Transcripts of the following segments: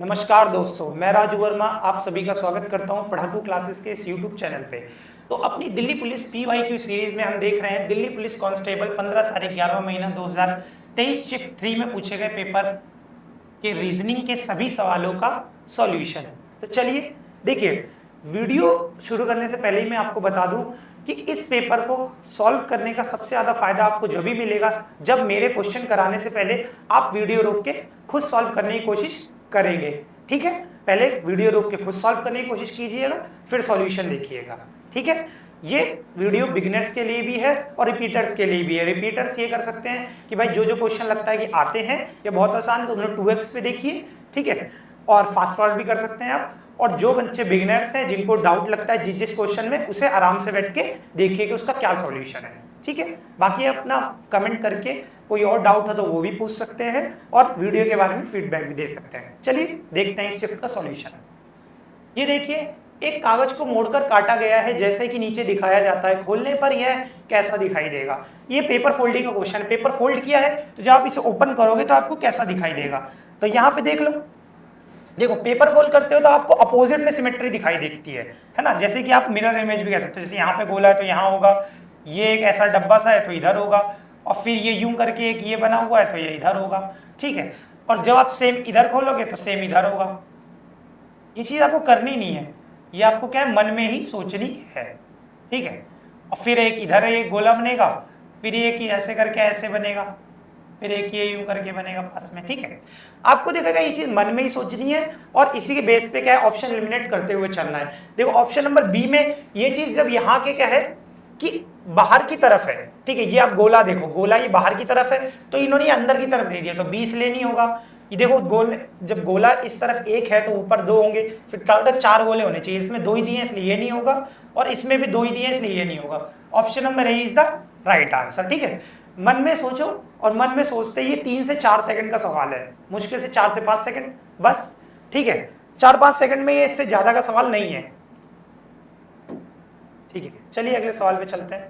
नमस्कार दोस्तों, मैं राजू वर्मा आप सभी का स्वागत करता हूं पढ़ाकू क्लासेस के इस यूट्यूब चैनल पे। तो अपनी दिल्ली पुलिस PYQ सीरीज में हम देख रहे हैं दिल्ली पुलिस कांस्टेबल 15 तारीख 11वां महीना 2023 शिफ्ट 3 में पूछे गए पेपर के रीजनिंग के सभी सवालों का सॉल्यूशन। तो चलिए देखिए, वीडियो शुरू करने से पहले ही मैं आपको बता दूं कि इस पेपर को सॉल्व करने का सबसे ज्यादा फायदा आपको जो भी मिलेगा जब मेरे क्वेश्चन कराने से पहले आप वीडियो रोक के खुद सॉल्व करने की कोशिश करेंगे। ठीक है, पहले वीडियो रोक के खुद सॉल्व करने की कोशिश कीजिएगा, फिर सॉल्यूशन देखिएगा। ठीक है, ये वीडियो बिगिनर्स के लिए भी है और रिपीटर्स के लिए भी है। रिपीटर्स ये कर सकते हैं कि भाई जो जो क्वेश्चन लगता है कि आते हैं या बहुत आसान है तो उन्हें 2x पे देखिए। ठीक है, और फास्ट फॉरवर्ड भी कर सकते हैं आप। और जो बच्चे बिगिनर्स हैं जिनको डाउट लगता है जिस जिस क्वेश्चन में, उसे आराम से बैठ के देखिए कि उसका क्या सॉल्यूशन है। ठीक है, बाकी अपना कमेंट करके कोई और डाउट है तो वो भी पूछ सकते हैं और वीडियो के बारे में फीडबैक भी दे सकते हैं। चलिए देखते हैं इस शिफ्ट का सॉल्यूशन। ये देखिए, एक कागज को मोड़कर काटा गया है जैसे कि नीचे दिखाया जाता है। खोलने पर यह कैसा दिखाई देगा? ये पेपर फोल्डिंग का क्वेश्चन है। पेपर फोल्ड किया है तो जब आप इसे ओपन करोगे तो आपको कैसा दिखाई देगा? तो यहाँ पे देख लो, देखो पेपर फोल्ड करते हो तो आपको अपोजिट में सिमेट्री दिखाई देती है ना। जैसे कि आप मिरर इमेज भी कह सकते हो। जैसे यहाँ पे गोला है तो यहाँ होगा, ये एक ऐसा डब्बा सा है तो इधर होगा, और फिर ये यूं करके एक ये बना हुआ है तो ये इधर होगा। ठीक है, और जब आप सेम इधर खोलोगे तो सेम इधर होगा। ये चीज आपको करनी नहीं है, ये आपको क्या है, मन में ही सोचनी है। ठीक है, और फिर एक इधर एक गोला बनेगा, फिर एक ऐसे करके ऐसे बनेगा, फिर एक ये यूं करके बनेगा पास में। ठीक है, आपको देखेगा ये चीज मन में ही सोचनी है और इसी के बेस पे क्या है, ऑप्शन एलिमिनेट करते हुए चलना है। देखो ऑप्शन नंबर बी में ये चीज जब यहाँ के क्या है कि बाहर की तरफ है। ठीक है, ये आप गोला देखो, गोला ये बाहर की तरफ है तो इन्होंने ये अंदर की तरफ दे दिया तो 20 लेनी होगा। ये देखो गोल, जब गोला इस तरफ एक है तो ऊपर 2 होंगे, फिर टोटल 4 गोले होने चाहिए। इसमें 2 ही दिए इसलिए ये नहीं होगा, और इसमें भी 2 ही दिए इसलिए ये नहीं होगा। Option number A is the right answer. ठीक है, मन में सोचो, और मन में सोचते ये 3 से 4 सेकंड का सवाल है, मुश्किल से 4 से 5 सेकंड बस। ठीक है, 4-5 सेकंड में ये, इससे ज्यादा का सवाल नहीं है। ठीक है, चलिए अगले सवाल पे चलते हैं।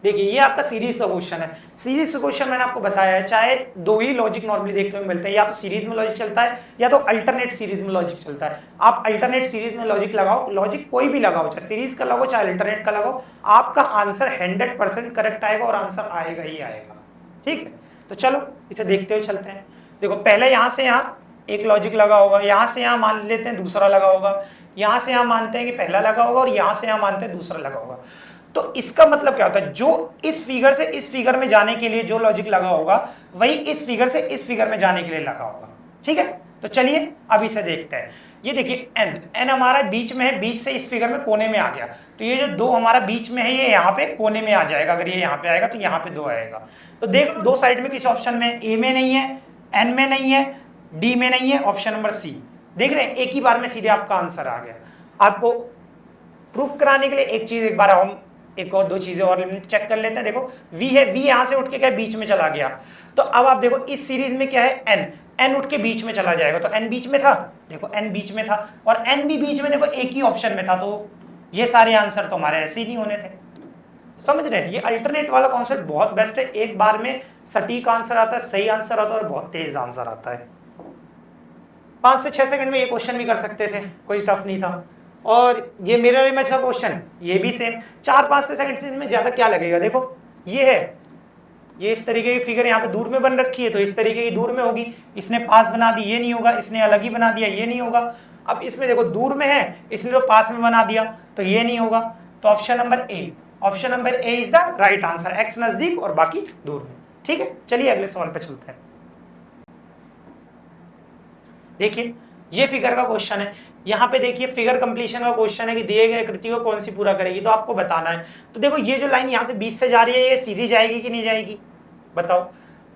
देखिए ये आपका सीरीज का क्वेश्चन है। सीरीज का क्वेश्चन मैंने आपको बताया है, चाहे 2 ही लॉजिक नॉर्मली देखने को मिलते हैं, या तो सीरीज में लॉजिक चलता है या तो अल्टरनेट सीरीज में लॉजिक चलता है। आप अल्टरनेट सीरीज में लॉजिक लगाओ, लॉजिक कोई भी लगाओ, चाहे सीरीज का लगाओ चाहे अल्टरनेट का लगाओ, आपका आंसर 100% करेक्ट आएगा और आंसर आएगा ही आएगा। ठीक है, तो चलो इसे देखते हुए चलते हैं। देखो पहले यहाँ से यहाँ एक लॉजिक लगा होगा, यहाँ से यहाँ मान लेते हैं दूसरा लगा होगा, यहाँ से यहाँ मानते हैं कि पहला लगा होगा, और यहाँ से यहाँ मानते हैं दूसरा लगा होगा। तो इसका मतलब क्या होता है, जो इस फिगर से इस फिगर में जाने के लिए जो लॉजिक लगा होगा वही इस फिगर से इस फिगर में जाने के लिए लगा होगा। ठीक है, तो चलिए अब इसे देखते हैं। ये देखिए n हमारा बीच में है, बीच से इस फिगर में कोने में आ गया, तो ये जो 2 हमारा बीच में है ये यहाँ पे कोने में आ जाएगा। अगर ये यहाँ पे आएगा तो यहाँ पे 2 आएगा। तो देख 2 साइड में किस ऑप्शन में, ए में नहीं है, एन में नहीं है, डी में नहीं है, ऑप्शन नंबर सी। देख रहे हैं, एक ही बार में सीधे आपका आंसर आ गया। आपको प्रूफ कराने के लिए एक बार हम एक और 2 चीजें और चेक कर लेते हैं। देखो v है, v यहां से उठ के क्या बीच में चला गया, तो अब आप देखो इस सीरीज में क्या है, n उठ के बीच में चला जाएगा, तो n बीच में था, देखो n बीच में था, और n भी बीच में देखो एक ही ऑप्शन में था, तो ये सारे आंसर तो हमारे ऐसे ही नहीं होने थे। समझ रहे हैं, ये अल्टरनेट वाला कॉन्सेप्ट बहुत बेस्ट है। एक बार में सटीक आंसर आता है, सही आंसर आता है और बहुत तेज आंसर आता है। 5 से 6 सेकंड में ये क्वेश्चन भी कर सकते थे, कोई टफ नहीं था। और ये मिरर इमेज का क्वेश्चन, ये भी सेम 4-5 से सेकंड से में ज्यादा क्या लगेगा। देखो ये है, ये इस तरीके की फिगर यहाँ पे दूर में बन रखी है तो इस तरीके की दूर में होगी, इसने पास बना दी ये नहीं होगा, इसने अलग ही बना दिया ये नहीं होगा। अब इसमें देखो दूर में है, इसने तो पास में बना दिया तो ये नहीं होगा। तो option number A, option number A is the right answer, x नजदीक और बाकी दूर में। ठीक है, चलिए अगले सवाल पे चलते हैं। देखिए ये फिगर का क्वेश्चन है, यहाँ पे देखिए फिगर कंप्लीशन का क्वेश्चन है कि दिए गए कृति को कौन सी पूरा करेगी, तो आपको बताना है। तो देखो ये जो लाइन यहाँ से 20 से जा रही है ये सीधी जाएगी कि नहीं जाएगी, बताओ।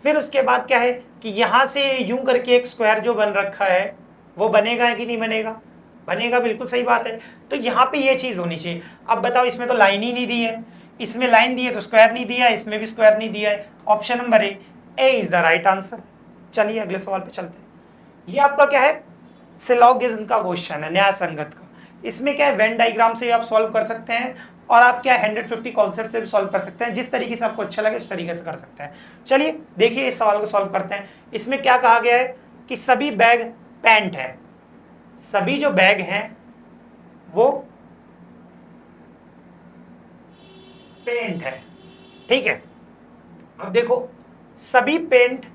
फिर उसके बाद क्या है कि यहाँ से यूं करके एक स्क्वायर जो बन रखा है वो बनेगा कि नहीं बनेगा, बनेगा, बिल्कुल सही बात है। तो यहाँ पे ये चीज होनी चाहिए। अब बताओ इसमें तो लाइन ही नहीं दी है, इसमें लाइन दी है तो स्क्वायर नहीं दिया है, इसमें भी स्क्वायर नहीं दिया है। Option number A is the right answer. चलिए अगले सवाल पे चलते हैं। ये आपका क्या है, सिलोगिज्म का क्वेश्चन है, न्याय संगत का। इसमें क्या है, वेन डायग्राम से आप सॉल्व कर सकते हैं और आप क्या 150 कॉन्सेप्ट से भी सॉल्व कर सकते हैं, जिस तरीके से आपको अच्छा लगे उस तरीके से कर सकते हैं। चलिए देखिए इस सवाल को सॉल्व करते हैं। इसमें क्या कहा गया है कि सभी बैग पैंट है, सभी जो बैग हैं वो पेंट है, ठीक है। अब देखो सभी पेंट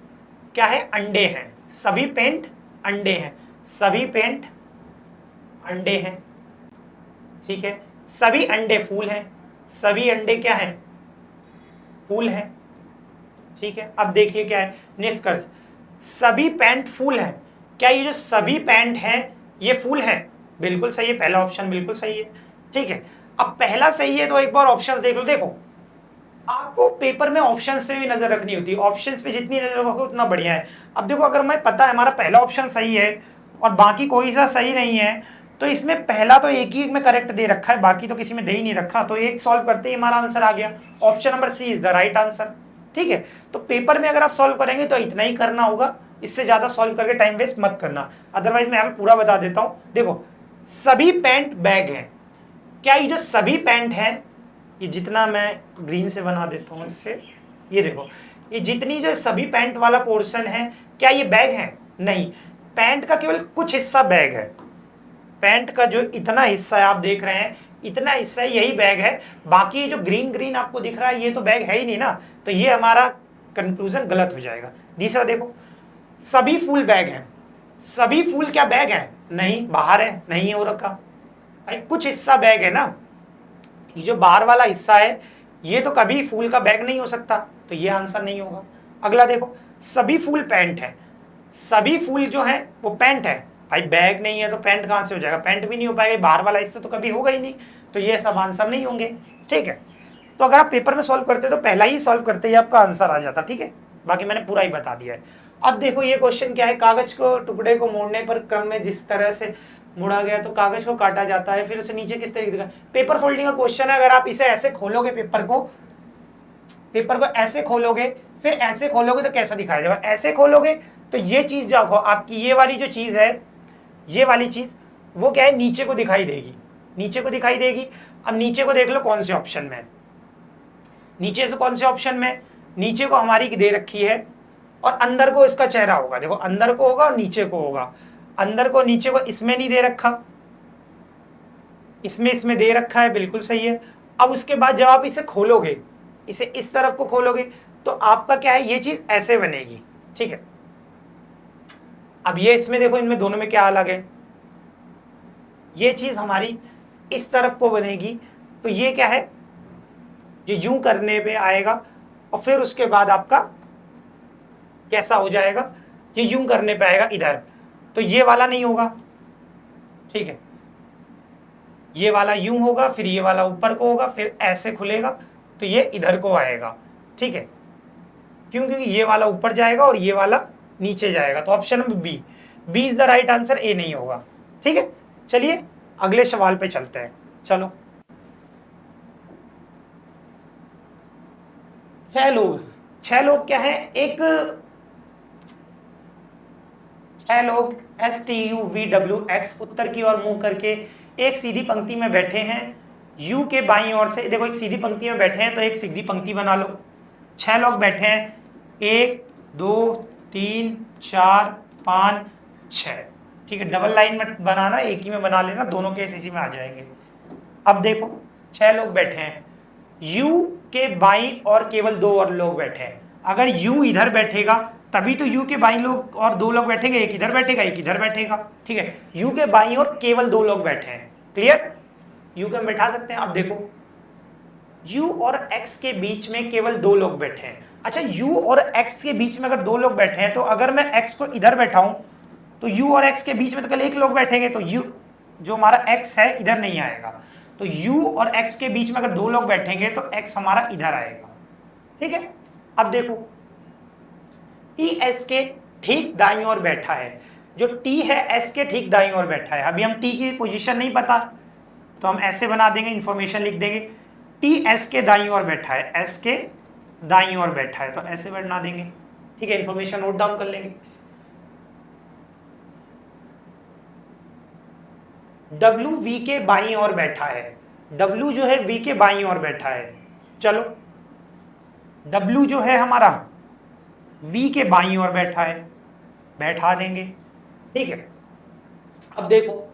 क्या है, अंडे हैं, सभी पेंट अंडे हैं, सभी पेंट अंडे हैं, ठीक है। सभी अंडे फूल हैं, सभी अंडे क्या हैं, फूल हैं, ठीक है। अब देखिए क्या है निष्कर्ष, सभी पैंट फूल हैं, क्या ये जो सभी पैंट हैं ये फूल हैं, बिल्कुल सही है, पहला ऑप्शन बिल्कुल सही है, ठीक है। अब पहला सही है तो एक बार ऑप्शंस देख लो, देखो आपको पेपर में ऑप्शन से भी नजर रखनी होती है, ऑप्शंस पे जितनी नजर रखोगे उतना बढ़िया है। अब देखो अगर मैं पता है हमारा पहला ऑप्शन सही है और बाकी कोई सा सही नहीं है, तो इसमें पहला तो एक ही में करेक्ट दे रखा है, बाकी तो किसी में दे ही नहीं रखा, तो एक सॉल्व करते ही हमारा आंसर आ गया, option number C is the right answer, ठीक है। तो पेपर में अगर आप सॉल्व करेंगे तो इतना ही करना होगा, इससे ज्यादा सॉल्व करके टाइम वेस्ट मत करना। अदरवाइज मैं यहाँ पे पूरा बता देता हूँ, देखो सभी पैंट बैग हैं, क्या ये जो सभी पैंट हैं, ये जितना मैं ग्रीन से बना देता हूँ इससे, ये देखो ये जितनी जो सभी पैंट वाला पोर्शन है क्या ये बैग है, नहीं, पैंट का केवल कुछ हिस्सा बैग है, पैंट का जो इतना हिस्सा है आप देख रहे हैं इतना हिस्सा यही बैग है, बाकी ये जो ग्रीन ग्रीन आपको दिख रहा है ये तो बैग है ही नहीं ना, तो ये हमारा कंक्लूजन गलत हो जाएगा। दूसरा देखो सभी फूल बैग हैं, सभी फूल क्या बैग है, नहीं, बाहर है, नहीं हो रखा भाई, कुछ हिस्सा बैग है ना, ये जो बाहर वाला हिस्सा है ये तो कभी फूल का बैग नहीं हो सकता, तो ये आंसर नहीं होगा। अगला देखो सभी फूल पैंट है, सभी फूल जो है वो पैंट है, भाई बैग नहीं है तो पैंट कहां से हो जाएगा, पैंट भी नहीं हो पाएगा, बाहर वाला हिस्सा तो कभी होगा ही नहीं, तो ये सब आंसर नहीं होंगे, ठीक है। तो अगर आप पेपर में सॉल्व करते तो पहला ही सॉल्व करते ही आपका आंसर आ जाता, ठीक है, बाकी मैंने पूरा ही बता दिया है। अब देखो ये क्वेश्चन क्या है, कागज को टुकड़े को मोड़ने पर क्रम में जिस तरह से मुड़ा गया तो कागज को काटा जाता है, फिर उसे नीचे किस तरीके का, पेपर फोल्डिंग का क्वेश्चन है, अगर आप इसे ऐसे खोलोगे पेपर को ऐसे खोलोगे फिर ऐसे खोलोगे तो कैसा दिखाई देगा, ऐसे खोलोगे तो ये चीज जो आपकी ये वाली जो चीज है, ये वाली चीज वो क्या है, नीचे को दिखाई देगी, नीचे को दिखाई देगी। अब नीचे को देख लो कौन से ऑप्शन में, नीचे से कौन से ऑप्शन में, नीचे को हमारी दे रखी है और अंदर को इसका चेहरा होगा, देखो अंदर को होगा और नीचे को होगा, अंदर को नीचे को इसमें नहीं दे रखा, इसमें दे रखा है, बिल्कुल सही है। अब उसके बाद जब आप इसे खोलोगे, इसे इस तरफ को खोलोगे तो आपका क्या है, ये चीज ऐसे बनेगी, ठीक है। अब ये इसमें देखो इनमें दोनों में क्या अलग है, ये चीज हमारी इस तरफ को बनेगी, तो ये क्या है, ये यूं करने पे आएगा और फिर उसके बाद आपका कैसा हो जाएगा, ये यूं करने पे आएगा इधर, तो ये वाला नहीं होगा, ठीक है, ये वाला यूं होगा, फिर ये वाला ऊपर को होगा, फिर ऐसे खुलेगा तो ये इधर को आएगा, ठीक है, क्यों, क्योंकि ये वाला ऊपर जाएगा और ये वाला नीचे जाएगा, तो option number B is the right answer, A नहीं होगा, ठीक है। चलिए अगले सवाल पे चलते हैं, चलो। 6 लोग क्या है, एक 6 लोग STUVWX उत्तर की ओर मुंह करके एक सीधी पंक्ति में बैठे हैं, यू के बाईं ओर से, देखो एक सीधी पंक्ति में बैठे हैं तो एक सीधी पंक्ति बना लो, 6 लोग बैठे हैं, 1 2 3 4 5 6, ठीक है, डबल लाइन में बनाना, एक ही में बना लेना, दोनों केस इसी में आ जाएंगे। अब देखो 6 लोग बैठे हैं, यू के बाईं और केवल 2 और लोग बैठे हैं, अगर यू इधर बैठेगा तभी तो यू के बाईं लोग और 2 लोग बैठेंगे, एक इधर बैठेगा एक इधर बैठेगा, ठीक है, यू के बाईं और केवल 2 लोग बैठे हैं, क्लियर, यू को हम बैठा सकते हैं। अब देखो u और x के बीच में केवल 2 लोग बैठे हैं, अच्छा u और x के बीच में अगर 2 लोग बैठे हैं तो अगर मैं x को इधर बैठाऊं तो u और x के बीच में तो कल 1 लोग बैठेंगे, तो u जो हमारा x है इधर नहीं आएगा, तो u और x के बीच में अगर 2 लोग बैठेंगे तो x हमारा इधर आएगा, ठीक है। अब देखो t s के ठीक दाईं ओर बैठा है, जो t है s के ठीक दाईं ओर बैठा है, अभी हम t की पोजीशन नहीं पता तो हम ऐसे बना देंगे, इंफॉर्मेशन लिख देंगे, टी एस के दाईं ओर बैठा है, एस के दाईं ओर बैठा है तो ऐसे बना देंगे, ठीक है, इंफॉर्मेशन नोट डाउन कर लेंगे। डब्ल्यू वी के बाईं ओर बैठा है, डब्ल्यू जो है वी के बाईं ओर बैठा है, चलो डब्ल्यू जो है हमारा वी के बाईं ओर बैठा है, बैठा देंगे, ठीक है। अब देखो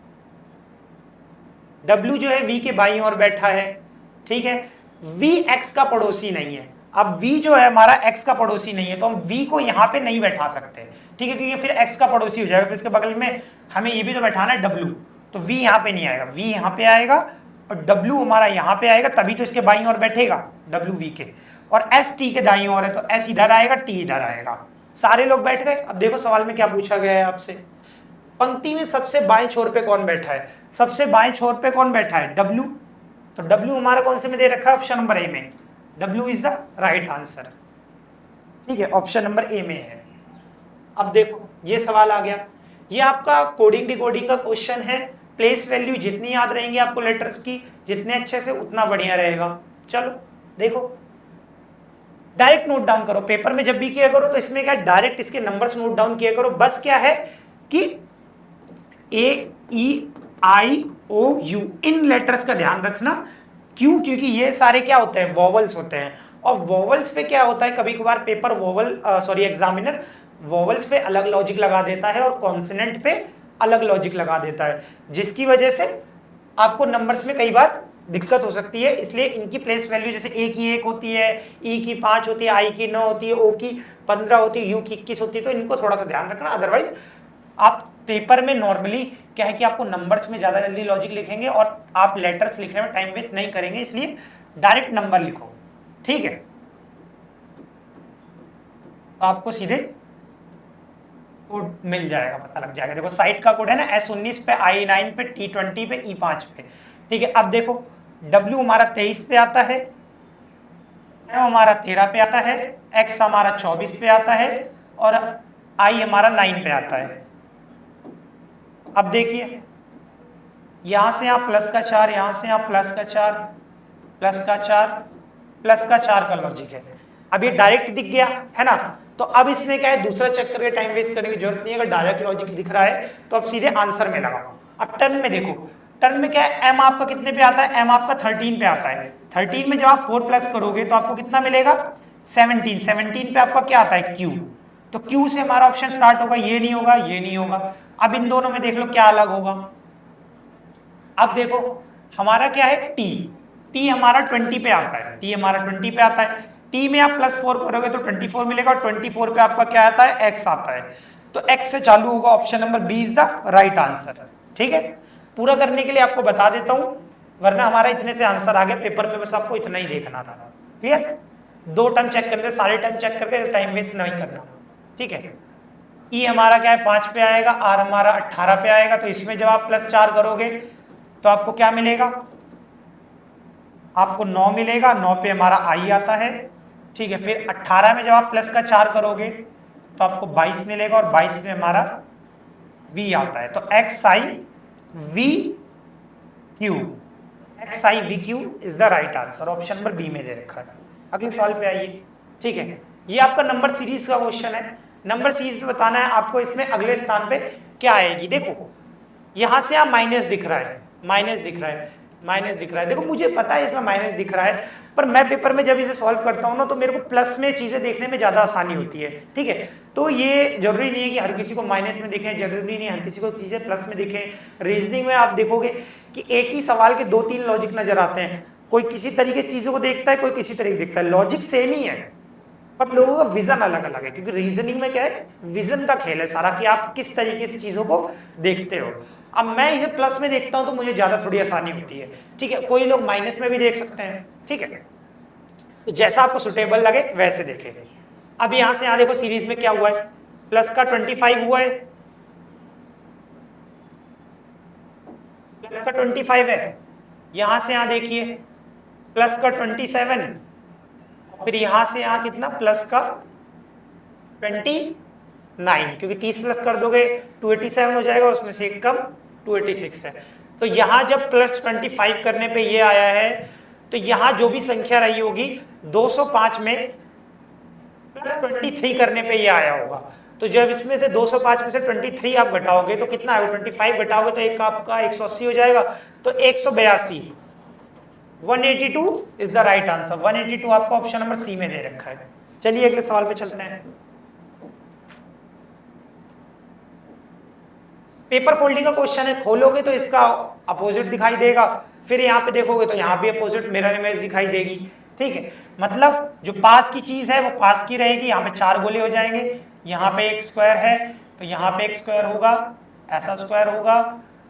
W जो है V के बाईं ओर बैठा है, ठीक है। V X का पड़ोसी नहीं है। अब V जो है हमारा X का पड़ोसी नहीं है, तो हम V को यहाँ पे नहीं बैठा सकते, ठीक है, क्योंकि फिर X का पड़ोसी हो जाएगा, फिर इसके बगल में हमें ये भी तो बैठाना है W, तो V यहाँ पे नहीं आएगा, V यहाँ पे आएगा और W हमारा यहाँ पे आएगा, तभी तो इसके बाईं ओर बैठेगा W V के, और S T के दाईं ओर है, तो S इधर आएगा, T इधर आएगा। सारे लोग बैठ गए। अब देखो सवाल में क्या पूछा गया है आपसे, पंक्ति में सबसे बाएं छोर पे कौन बैठा है, सबसे बाएं छोर पे कौन बैठा है, W, तो W हमारा कौन से में दे रखा है, ऑप्शन नंबर ए में, W is the right answer, ठीक है, ऑप्शन नंबर ए में है। अब देखो ये सवाल आ गया, ये आपका कोडिंग डिकोडिंग का क्वेश्चन है। प्लेस वैल्यू जितनी याद रहेंगी आपको लेटर्स की, जितने अच्छे से उतना बढ़िया रहेगा। चलो देखो, डायरेक्ट नोट डाउन करो, पेपर में जब भी किया करो तो इसमें क्या डायरेक्ट इसके नंबर्स नोट डाउन किया करो। बस क्या है कि A-E-I-O-U इन लेटर्स का ध्यान रखना। क्यों? क्योंकि ये सारे क्या होते हैं, वोवल्स होते हैं, और वोवल्स पे क्या होता है, कभी कभार पेपर एग्जामिनर वोवल्स पे अलग लॉजिक लगा देता है और कॉन्सोनेंट पे अलग लॉजिक लगा देता है, जिसकी वजह से आपको नंबर्स में कई बार दिक्कत हो सकती है। इसलिए इनकी प्लेस वैल्यू जैसे A की 1 होती है, E की 5 होती है, I की 9 होती है, O की 15 होती है, U की 21 होती है, तो इनको थोड़ा सा ध्यान रखना। अदरवाइज आप पेपर में नॉर्मली क्या है कि आपको नंबर्स में ज्यादा जल्दी लॉजिक लिखेंगे और आप लेटर्स लिखने में टाइम वेस्ट नहीं करेंगे, इसलिए डायरेक्ट नंबर लिखो, ठीक है। आपको सीधे कोड मिल जाएगा, पता लग जाएगा। देखो साइट का कोड है ना S19 पे, I9 पे, T20 पे, E5 पे, ठीक है। अब देखो W हमारा 23 पे आता है, M हमारा 13 पे आता है, X हमारा 24 पे आता है और I हमारा 9 पे आता है। अब देखिए यहां से आप प्लस का 4, यहां से आप प्लस का 4, प्लस का 4, प्लस का 4 का लॉजिक है। अब ये डायरेक्ट दिख गया है ना, तो अब इसमें क्या है, दूसरा चेक करके टाइम वेस्ट करने की जरूरत नहीं है। अगर डायरेक्ट लॉजिक दिख रहा है तो अब सीधे आंसर में लगाओ। अब टर्न में देखो, टर्न में क्या है, M आपका कितने पे आता है, M आपका 13 पे आता है। 13 में जब आप 4 प्लस करोगे तो आपको कितना मिलेगा, 17। 17 पे आपका क्या आता है, Q, तो Q से हमारा ऑप्शन स्टार्ट होगा, ये नहीं होगा, ये नहीं होगा। अब इन दोनों में देख लो क्या अलग होगा। अब देखो हमारा क्या है, T हमारा 20 पे आता है, T हमारा 20 पे आता है। T में आप +4 करोगे तो 24 मिलेगा, और 24 पे आपका क्या आता है, X आता है, तो X से चालू होगा। Option number B is the right answer, ठीक है। पूरा करने के लिए आपको बता देता हूं, वरना हमारा इतने से आंसर आ गया पेपर में, बस आपको इतना ही देखना था। क्लियर? 2 टर्म चेक करके, सारे टर्म चेक करके टाइम वेस्ट नहीं करना, ठीक है। E हमारा क्या है, 5 पे आएगा, R हमारा 18 पे आएगा, तो इसमें जब आप +4 करोगे तो आपको क्या मिलेगा, आपको 9 मिलेगा। 9 पे हमारा I आता है, ठीक है। फिर 18 में जब आप प्लस का 4 करोगे तो आपको 22 मिलेगा, और 22 में हमारा V आता है, तो XIVQ is the right answer, option number B में दे रखा है। अगले सवाल पे आइए, ठीक है। ये आपका नंबर सीरीज का क्वेश्चन है। नंबर सीरीज में बताना है आपको इसमें अगले स्थान पे क्या आएगी। देखो यहां से आप माइनस दिख रहा है, माइनस दिख रहा है, माइनस दिख रहा है। देखो मुझे पता है इसमें माइनस दिख रहा है, पर मैं पेपर में जब इसे सॉल्व करता हूँ ना तो मेरे को प्लस में चीजें देखने में ज्यादा आसानी होती है, ठीक है। तो ये जरूरी नहीं है कि हर किसी को माइनस में दिखे, जरूरी नहीं है हर किसी को चीजें प्लस में दिखे। रीजनिंग में आप देखोगे कि एक ही सवाल के 2-3 लॉजिक नजर आते हैं, कोई किसी तरीके से चीजों को देखता है, कोई किसी तरीके देखता है, लॉजिक सेम ही है पर लोगों का विजन अलग अलग है, क्योंकि रीजनिंग में क्या है, विजन का खेल है सारा, कि आप किस तरीके से चीजों को देखते हो। अब मैं इसे प्लस में देखता हूं तो मुझे ज्यादा थोड़ी आसानी होती है, ठीक है। कोई लोग माइनस में भी देख सकते हैं, ठीक है। तो जैसा आपको सुटेबल लगे वैसे देखें। अब यहां से यहां देखो सीरीज में क्या हुआ है, प्लस का 25 हुआ है, प्लस का 25 है। यहां से यहां देखिए प्लस का 27, फिर यहां से यहां कितना, प्लस का 29, क्योंकि 30 प्लस कर दोगे 287 हो जाएगा, उसमें से एक कम 286 है। तो यहां जब +25 करने पे ये आया है, तो यहां जो भी संख्या रही होगी 205 में +23 करने पे ये आया होगा। तो जब इसमें से 205 में से 23 आप घटाओगे तो कितना आएगा, 25 घटाओगे तो एक आपका 180 हो जाएगा, तो 182, 182 इज द राइट आंसर। 182 आपका ऑप्शन नंबर सी में दे रखा है। चलिए अगले सवाल पे चलते हैं। पेपर फोल्डिंग का क्वेश्चन है, खोलोगे तो इसका अपोजिट दिखाई देगा, फिर यहाँ पे देखोगे तो यहाँ भी अपोजिट मिरर इमेज दिखाई देगी। ठीक है, मतलब जो पास की चीज है वो पास की रहेगी। यहाँ पे 4 गोले हो जाएंगे, यहाँ पे एक स्क्वायर है तो यहाँ पे एक स्क्वायर होगा, ऐसा स्क्वायर होगा,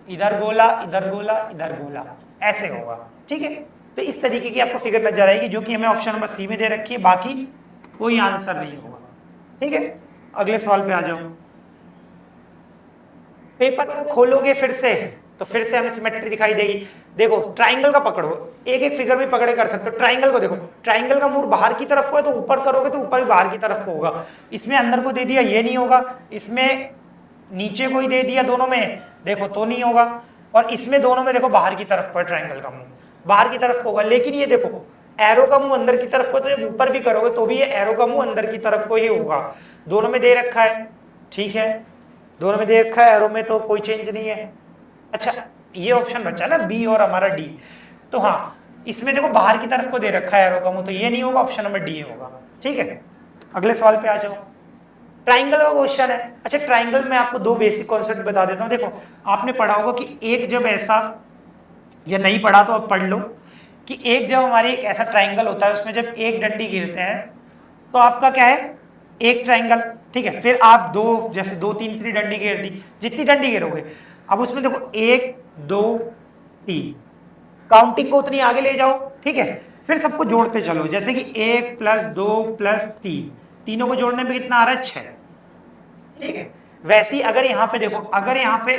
इधर गोला इधर गोला इधर गोला, ऐसे होगा। ठीक है, तो इस तरीके की आपको फिगर नजर आएगी, जो कि हमें ऑप्शन नंबर सी में दे रखी है, बाकी कोई आंसर नहीं होगा। ठीक है, अगले सवाल पे आ जाओ। पेपर को खोलोगे फिर से तो फिर से हमें सिमेट्री दिखाई देगी। देखो ट्राइंगल का पकड़ो, एक एक फिगर भी पकड़े कर सकते हो। ट्राइंगल को देखो, ट्राइंगल का मुंह बाहर की तरफ को है तो ऊपर करोगे तो ऊपर भी बाहर की तरफ को होगा। इसमें अंदर को दे दिया ये नहीं होगा, इसमें नीचे को ही दे दिया दोनों में देखो तो नहीं होगा, और इसमें दोनों में देखो बाहर की तरफ को है, ट्राइंगल का मुंह बाहर की तरफ को होगा। लेकिन ये देखो एरो का मुंह अंदर की तरफ को, तो जब ऊपर भी करोगे तो भी ये एरो का मुंह अंदर की तरफ को ही होगा। दोनों में दे रखा है, ठीक है, दोनों में दे रखा है, एरो में तो कोई चेंज नहीं है। अच्छा ये ऑप्शन बचा ना बी और हमारा डी, तो हाँ इसमें देखो बाहर की तरफ को दे रखा है एरो का मुंह, तो ये नहीं होगा, ऑप्शन नंबर डी होगा। ठीक है, अगले सवाल पे आ जाओ। ट्राइंगल का क्वेश्चन है। अच्छा ट्राइंगल में आपको दो बेसिक कॉन्सेप्ट बता देता हूँ। देखो आपने पढ़ा होगा कि एक जब ऐसा, या नहीं पढ़ा तो अब पढ़ लो, कि एक जब हमारे एक ऐसा ट्राइंगल होता है उसमें जब एक डंडी गिरते हैं तो आपका क्या है, एक ट्राइंगल। ठीक है, फिर आप दो, जैसे 2 3 इतनी डंडी गिर दी, जितनी डंडी गिरोगे, अब उसमें देखो 1 2 3, काउंटिंग को उतनी आगे ले जाओ। ठीक है, फिर सबको जोड़ते चलो, जैसे कि 1 + 2 + 3, तीनों को जोड़ने में कितना आ रहा है, 6। ठीक है, वैसे ही अगर यहाँ पे देखो, अगर यहाँ पे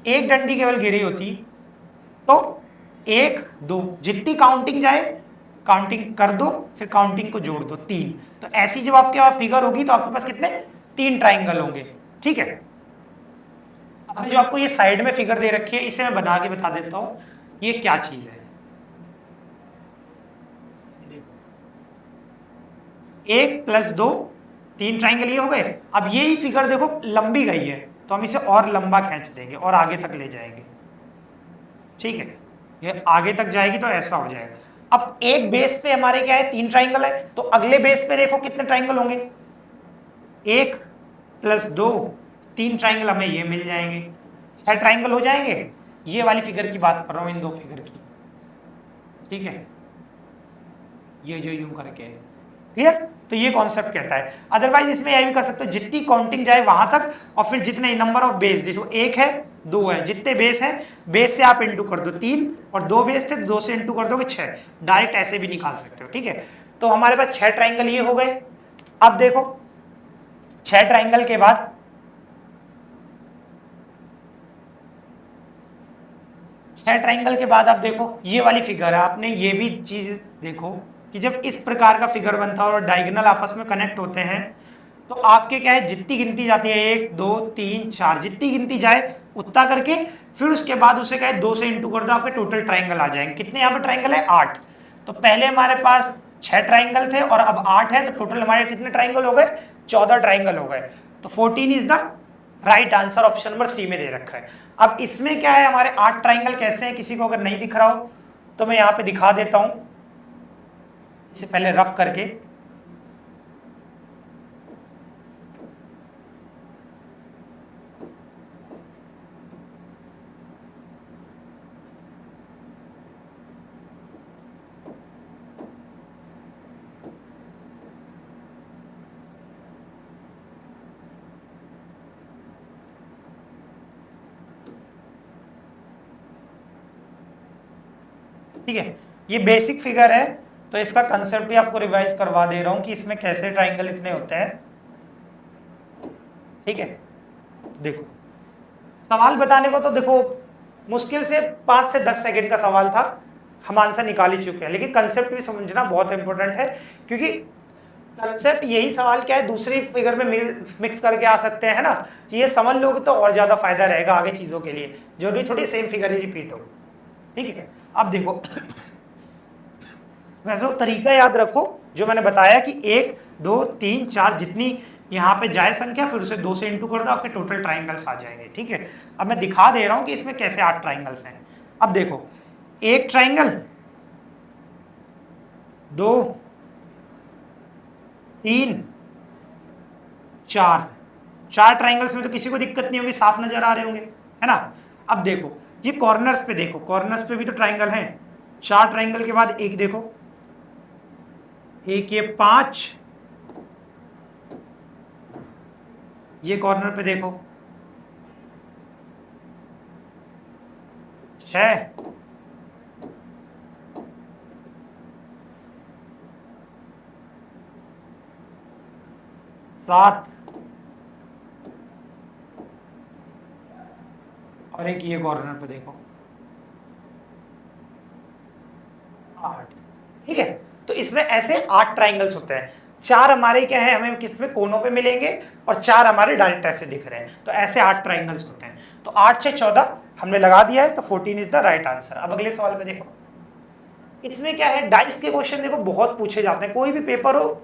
एक डंडी केवल गिरी होती तो 1 2, जितनी काउंटिंग जाए काउंटिंग कर दो, फिर काउंटिंग को जोड़ दो 3। तो ऐसी जब आपके पास फिगर होगी तो आपके पास कितने, 3 ट्राइंगल होंगे। ठीक है, अब जो आपको ये साइड में फिगर दे रखी है इसे मैं बना के बता देता हूं ये क्या चीज है। 1 + 2 3 ट्राइंगल ये हो गए। अब ये ही फिगर देखो लंबी गई है तो हम इसे और लंबा खींच देंगे और आगे तक ले जाएंगे। ठीक है, ये आगे तक जाएगी तो ऐसा हो जाएगा। अब एक बेस पे हमारे क्या है, 3 ट्राइंगल है, तो अगले बेस पे देखो कितने ट्राइंगल होंगे, 1 + 2 3 ट्राइंगल हमें ये मिल जाएंगे, 6 ट्राइंगल हो जाएंगे। ये वाली फिगर की बात कर रहा हूं, इन दो फिगर की। ठीक है, ये जो यूं करके है, क्लियर। तो ये कॉन्सेप्ट कहता है। अदरवाइज इसमें यह भी कर सकते हो, जितनी काउंटिंग जाए वहां तक, और फिर जितने नंबर ऑफ बेस, जैसे 1 है 2 है, जितने बेस है बेस से आप इंटू कर दो 3, और 2 बेस थे 2 से इंटू कर दोगे 6। डायरेक्ट ऐसे भी निकाल सकते हो। ठीक है, तो हमारे पास 6 ट्राइंगल ये हो गए। अब देखो 6 ट्राइंगल के बाद आप देखो ये वाली फिगर है, आपने ये भी चीज देखो कि जब इस प्रकार का फिगर बनता है और डायगोनल आपस में कनेक्ट होते हैं तो आपके क्या है, जितनी गिनती जाती है 1 2 3 4, जितनी गिनती जाए उतना करके, फिर उसके बाद उसे क्या है 2 से इंटू कर दो, आपके टोटल ट्राइंगल आ जाएंगे। कितने यहाँ पे ट्राइंगल है, 8। तो पहले हमारे पास 6 ट्राइंगल थे और अब 8 है, तो टोटल हमारे कितने ट्राइंगल हो गए, 14 ट्राइंगल हो गए। तो 14 is the right answer, option number C में दे रखा है। अब इसमें क्या है, हमारे 8 ट्राइंगल कैसे हैं, किसी को अगर नहीं दिख रहा हो तो मैं यहाँ पे दिखा देता हूं, इसे पहले रफ करके। ठीक है, ये बेसिक फिगर है, तो इसका कंसेप्ट भी आपको रिवाइज करवा दे रहा हूं कि इसमें कैसे ट्राइंगल इतने होते हैं। ठीक है, देखो सवाल बताने को तो देखो मुश्किल से 5 से 10 सेकंड का सवाल था, हम आंसर निकाल ही चुके हैं, लेकिन कंसेप्ट भी समझना बहुत इंपॉर्टेंट है, क्योंकि कंसेप्ट यही सवाल क्या है दूसरी फिगर में मिक्स करके आ सकते हैं ना, तो ये समझ लोगे तो और ज्यादा फायदा रहेगा आगे चीजों के लिए, जरूरी थोड़ी सेम फिगर ही रिपीट हो। ठीक है, अब देखो वैसे तरीका याद रखो जो मैंने बताया कि 1 2 3 4 जितनी यहाँ पे जाए संख्या, फिर उसे 2 से इंटू कर दो, आपके टोटल ट्राइंगल्स आ जाएंगे। ठीक है, अब मैं दिखा दे रहा हूं कि इसमें कैसे 8 ट्राइंगल्स हैं। अब देखो 1 ट्राइंगल, 2 3 4, 4 ट्राइंगल्स में तो किसी को दिक्कत नहीं होगी, साफ नजर आ रहे होंगे, है ना। अब देखो ये कॉर्नर्स पे देखो, कॉर्नर्स पे भी तो ट्राइंगल है, 4 ट्राइंगल के बाद एक देखो, एक ये 5, ये कॉर्नर पे देखो 6, 7 और एक ये कॉर्नर पे देखो 8। ठीक है, तो इसमें ऐसे 8 ट्राइंगल्स होते हैं। 4 हमारे क्या है, हमें किसमें कोनों पे मिलेंगे, और 4 हमारे डायरेक्ट ऐसे दिख रहे हैं, तो ऐसे 8 ट्राइंगल्स होते हैं। तो 8 से 14 हमने लगा दिया है, तो 14 इज द राइट आंसर। अब अगले सवाल पे देखो, इसमें क्या है, डाइस के क्वेश्चन देखो बहुत पूछे जाते हैं, कोई भी पेपर हो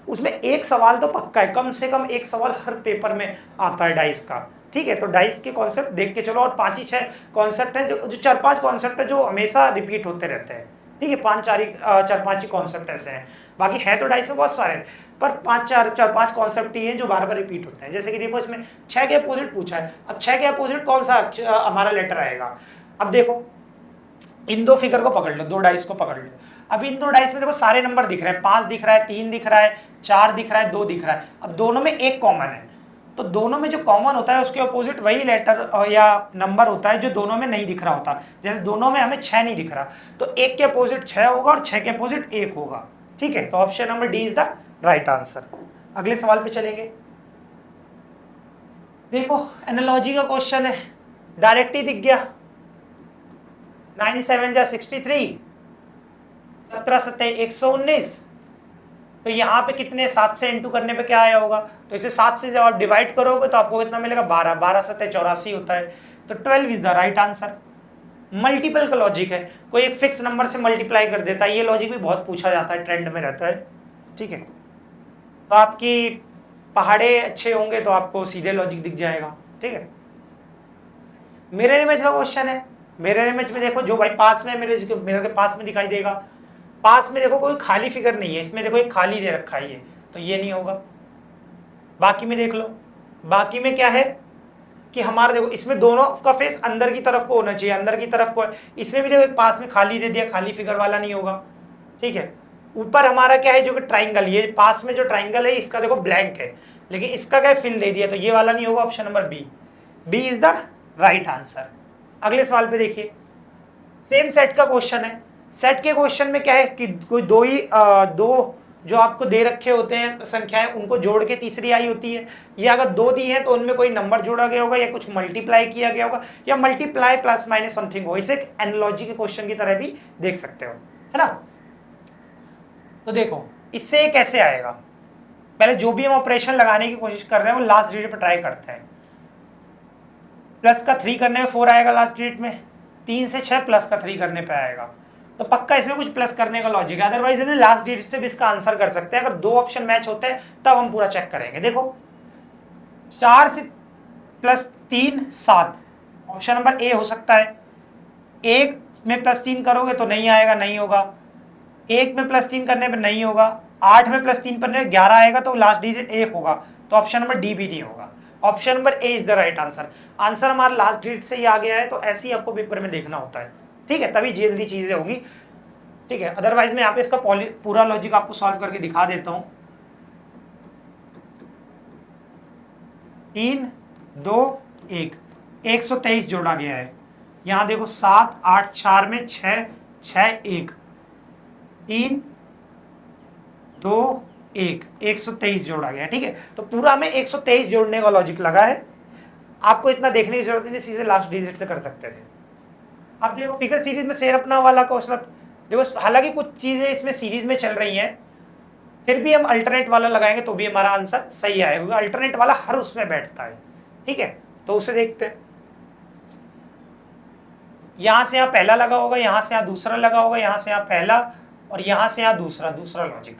उसमें एक सवाल तो पक्का है, कम से कम एक सवाल हर पेपर में आता है डाइस का। ठीक है, तो डाइस के कॉन्सेप्ट देख के चलो, और 5 ही 6 कॉन्सेप्ट हैं, जो 4-5 कॉन्सेप्ट है जो हमेशा रिपीट होते रहते हैं। ठीक है, 4-5 ही कॉन्सेप्ट ऐसे हैं, बाकी है तो डाइस में बहुत सारे, पर 5 कॉन्सेप्ट ही हैं जो बार बार रिपीट होते हैं। जैसे कि देखो इसमें 6 के अपोजिट पूछा है, अब 6 के अपोजिट कौन सा हमारा लेटर आएगा। अब देखो इन 2 फिगर को पकड़ लो, 2 डाइस को पकड़ लो। अब इन 2 डाइस में देखो सारे नंबर दिख रहे हैं, 5 दिख रहा है, 3 दिख रहा है, 4 दिख रहा है, 2 दिख रहा है। अब दोनों में एक कॉमन है, तो दोनों में जो कॉमन होता है उसके अपोजिट वही लेटर या नंबर होता है जो दोनों में नहीं दिख रहा होता। जैसे दोनों में हमें 6 नहीं दिख रहा, तो 1 के अपोजिट 6 होगा और 6 के अपोजिट 1 होगा। ठीक है, तो option number D is the right answer. अगले सवाल पे चलेंगे। देखो एनालॉजी का क्वेश्चन है, डायरेक्ट ही दिख गया, 9 7 जा 63, 17 7 119, तो यहाँ पे कितने, 7 से इंटू करने पे क्या आया होगा, तो इसे 7 से जब आप डिवाइड करोगे तो आपको कितना मिलेगा, 12, 12 7 84 होता है, तो 12 is the right answer. Multiple का लॉजिक है, कोई एक फिक्स नंबर से मल्टीप्लाई कर देता है, ये लॉजिक भी बहुत पूछा जाता है, ट्रेंड में रहता है। ठीक है, तो आपकी पहाड़े अच्छे होंगे तो आपको सीधे लॉजिक दिख जाएगा। ठीक है, मिरर इमेज का क्वेश्चन है, मिरर इमेज में देखो जो भाई पास में मिरर के पास में दिखाई देगा, पास में देखो कोई खाली फिगर नहीं है, इसमें देखो एक खाली दे रखा है ये, तो ये नहीं होगा। बाकी में देख लो, बाकी में क्या है कि हमारा देखो इसमें दोनों का फेस अंदर की तरफ को होना चाहिए, अंदर की तरफ को, इसमें भी देखो एक पास में खाली दे दिया, खाली फिगर वाला नहीं होगा। ठीक है, ऊपर हमारा क्या है जो कि ट्राइंगल, ये पास में जो ट्राइंगल है इसका देखो ब्लैंक है, लेकिन इसका क्या फिल दे दिया, तो ये वाला नहीं होगा, option number B, B is the right answer. अगले सवाल पे देखिए, सेम सेट का क्वेश्चन है। सेट के क्वेश्चन में क्या है कि कोई दो जो आपको दे रखे होते हैं संख्याएं, उनको जोड़ के तीसरी आई होती है, या अगर 2 दी हैं तो उनमें कोई नंबर जोड़ा गया होगा या कुछ मल्टीप्लाई किया गया होगा, या मल्टीप्लाई प्लस माइनस समथिंग हो। इसे एनालॉजी के क्वेश्चन की तरह भी देख सकते हो, है ना। तो देखो इससे कैसे आएगा, पहले जो भी हम ऑपरेशन लगाने की कोशिश कर रहे हैं वो लास्ट डिजिट पर ट्राई करते हैं। प्लस का 3 करने में 4 आएगा लास्ट डिजिट में, 3 से 6 प्लस का 3 करने पे आएगा, तो पक्का इसमें कुछ प्लस करने का लॉजिक है, अदरवाइज इन्हें लास्ट डिजिट से भी इसका आंसर कर सकते हैं। अगर 2 ऑप्शन मैच होते हैं तब हम पूरा चेक करेंगे। देखो 4 से प्लस 3 7, ऑप्शन नंबर ए हो सकता है। 1 में प्लस 3 करोगे तो नहीं आएगा, नहीं होगा। 1 में प्लस 3 करने पर नहीं होगा। 8 में प्लस 3 करने पर 11 आएगा, तो लास्ट डिजिट 1 होगा, तो ऑप्शन नंबर डी भी नहीं होगा। Option number A is the right answer. Answer हमारा लास्ट डिजिट से ही आ गया है, तो ऐसे ही आपको पेपर में देखना होता है। ठीक है, तभी जल्दी चीजें होगी। ठीक है, अदरवाइज मैं यहाँ पे इसका पूरा लॉजिक आपको सॉल्व करके दिखा देता हूं। 3 2 1 123 जोड़ा गया है। यहाँ देखो 7 8 4 में 6 6 1 3 2 1 123 जोड़ा गया। ठीक है, तो पूरा में 123 जोड़ने का लॉजिक लगा है। आपको इतना देखने की जरूरत नहीं, सीधे लास्ट डिजिट से कर सकते थे। अब देखो फिगर सीरीज में शेर अपना वाला कॉन्सेप्ट देखो, हालांकि कुछ चीजें इसमें सीरीज में चल रही हैं, फिर भी हम अल्टरनेट वाला लगाएंगे तो भी हमारा आंसर सही आएगा, क्योंकि अल्टरनेट वाला हर उसमें बैठता है। ठीक है, तो उसे देखते हैं। यहां से यहाँ पहला लगा होगा, यहां से यहाँ दूसरा लगा होगा, यहां से यहाँ पहला और यहां से यहाँ दूसरा, दूसरा लॉजिक।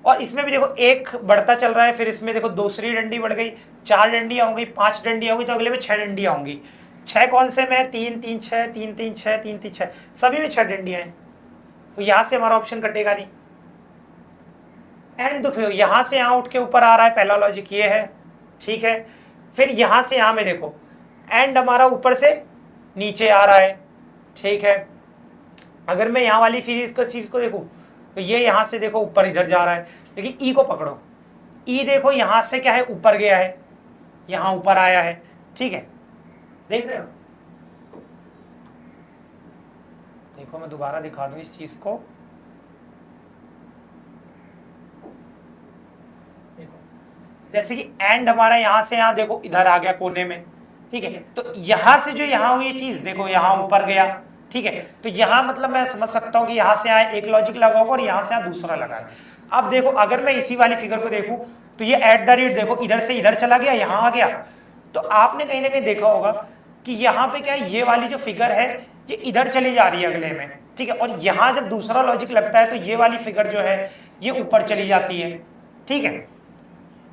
और इसमें भी देखो एक बढ़ता चल रहा है, फिर इसमें देखो दूसरी डंडी बढ़ गई, 4 डंडियां होंगी, 5 डंडियां होंगी, तो अगले में 6 डंडियां होंगी। 6 कौन से में 3 3 6 3 3 6 3 3 6, सभी में 6 डंडियां हैं, तो यहां से हमारा ऑप्शन कटेगा नहीं। एंड देखो यहां से यहां उठ के ऊपर आ रहा है, पहला लॉजिक ये है। ठीक है। फिर यहां से यहां में देखो एंड हमारा ऊपर से नीचे आ रहा है, ठीक है। अगर मैं यहाँ वाली चीज को देखूं तो ये यहां से देखो ऊपर इधर जा रहा है, लेकिन ई को पकड़ो, ई देखो यहां से क्या है ऊपर गया है, यहां ऊपर आया है, ठीक है। देख रहे हो, देखो मैं दोबारा दिखा दूं इस चीज को, देखो जैसे कि एंड हमारा यहां से यहां देखो इधर आ गया कोने में, ठीक है। तो यहां से जो यहां हुई चीज देखो यहां ऊपर गया, ठीक है। तो यहां मतलब मैं समझ सकता हूं कि यहां से यहां एक लॉजिक लगा होगा और यहां से यहां दूसरा लगा है। अब देखो अगर मैं इसी वाली फिगर को देखूं तो ये एट द रेट देखो इधर से इधर चला गया, यहां आ गया। तो आपने कहीं ना कहीं देखा होगा कि यहाँ पे क्या है, ये वाली जो फिगर है ये इधर चली जा रही है अगले में, ठीक है। और यहाँ जब दूसरा लॉजिक लगता है तो ये वाली फिगर जो है ये ऊपर चली जाती है, ठीक है।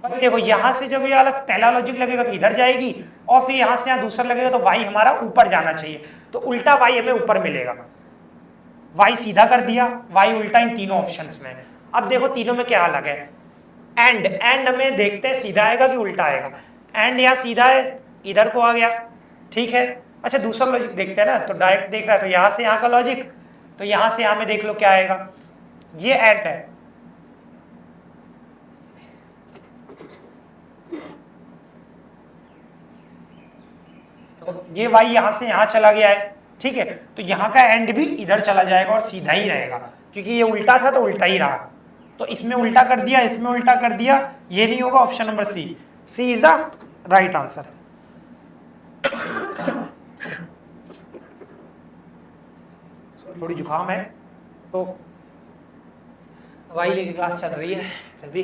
देखो यहाँ से जब ये वाला पहला लॉजिक लगेगा तो इधर जाएगी, और फिर यहाँ से यहाँ दूसरा लगेगा तो y हमारा ऊपर जाना चाहिए, तो उल्टा y हमें ऊपर मिलेगा। y सीधा कर दिया, y उल्टा इन तीनों ऑप्शंस में। अब देखो तीनों में क्या अलग है, एंड हमें देखते हैं सीधा आएगा कि उल्टा आएगा। एंड यहाँ सीधा है, इधर को आ गया, ठीक है। अच्छा दूसरा लॉजिक देखते हैं ना, तो डायरेक्ट देख रहा है तो यहाँ से यहाँ का लॉजिक, तो यहाँ से यहाँ में देख लो क्या आएगा, ये एंड है, ये y यहां से यहां चला गया है, ठीक है। तो यहाँ का एंड भी इधर चला जाएगा और सीधा ही रहेगा, क्योंकि ये उल्टा था तो उल्टा ही रहा। तो इसमें उल्टा कर दिया, इसमें उल्टा कर दिया, ये नहीं होगा, option number C is the right answer. थोड़ी जुकाम है तो दवाई लेके क्लास चल रही है फिर भी,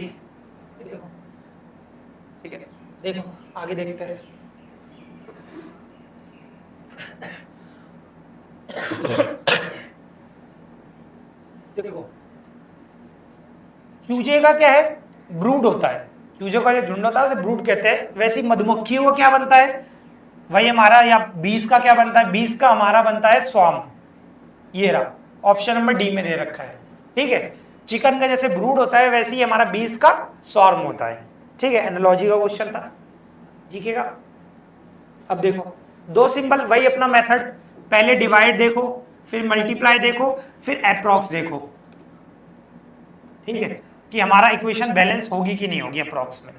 ठीक है। देखो आगे देखते हैं, देखो चूजे का क्या है, ब्रूड होता है, चूजे का जो झुंड होता है उसे ब्रूड कहते हैं। वैसे मधुमक्खियों का क्या बनता है, वही हमारा, या बीस का क्या बनता है, बीस का हमारा बनता है स्वार्म, ये रहा ऑप्शन नंबर डी में दे रखा है, ठीक है। चिकन का जैसे ब्रूड होता है वैसे ही हमारा बीस का स्वार्म होता है, ठीक है। एनालॉजी का क्वेश्चन था जीके का। अब देखो दो सिंबल, वही अपना मेथड, पहले डिवाइड देखो, फिर मल्टीप्लाई देखो, फिर अप्रॉक्स देखो, ठीक है, कि हमारा इक्वेशन बैलेंस होगी कि नहीं होगी अप्रॉक्स में